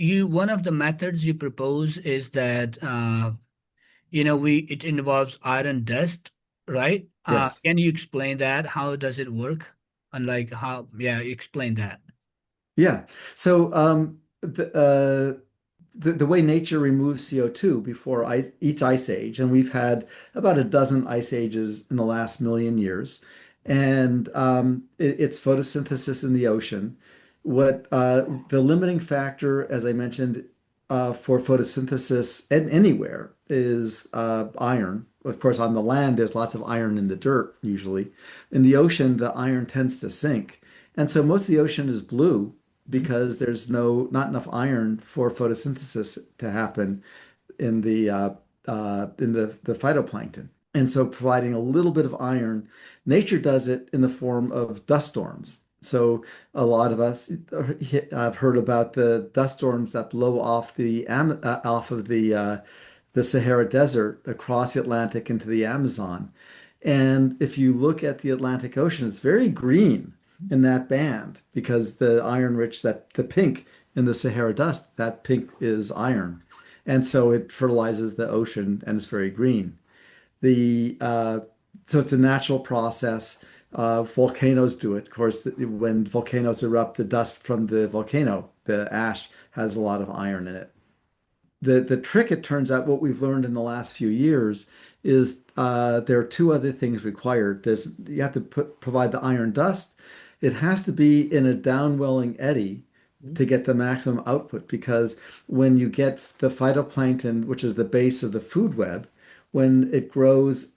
you one of the methods you propose is that we it involves iron dust, right? Yes. Can you explain that? How does it work? And like how, yeah, explain that. Yeah. So the way nature removes CO2 before each ice age, and we've had about a dozen ice ages in the last million years, and it's photosynthesis in the ocean. What the limiting factor, as I mentioned, for photosynthesis and anywhere is iron. Of course, on the land, there's lots of iron in the dirt usually. In the ocean, the iron tends to sink. And so most of the ocean is blue Mhm. because there's not enough iron for photosynthesis to happen in the phytoplankton. And so providing a little bit of iron, nature does it in the form of dust storms. So a lot of us have heard about the dust storms that blow off off of the Sahara Desert across the Atlantic into the Amazon. And if you look at the Atlantic Ocean, it's very green in that band because the iron rich, that the pink in the Sahara dust, that pink is iron. And so it fertilizes the ocean and it's very green. The So it's a natural process. Volcanoes do it. Of course, when volcanoes erupt, the dust from the volcano, the ash, has a lot of iron in it. The trick, it turns out, what we've learned in the last few years is there are two other things required. You have to provide the iron dust. It has to be in a downwelling eddy to get the maximum output because when you get the phytoplankton, which is the base of the food web, when it grows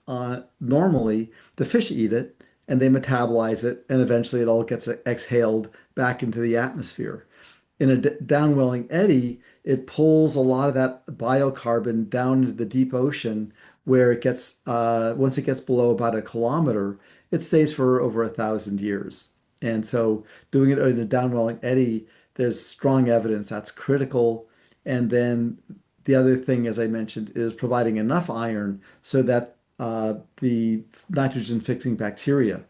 normally, the fish eat it and they metabolize it, and eventually it all gets exhaled back into the atmosphere. In a downwelling eddy, it pulls a lot of that biocarbon down into the deep ocean where once it gets below about a kilometer, it stays for over 1,000 years. And so doing it in a downwelling eddy, there's strong evidence that's critical. And then the other thing, as I mentioned, is providing enough iron so that the nitrogen fixing bacteria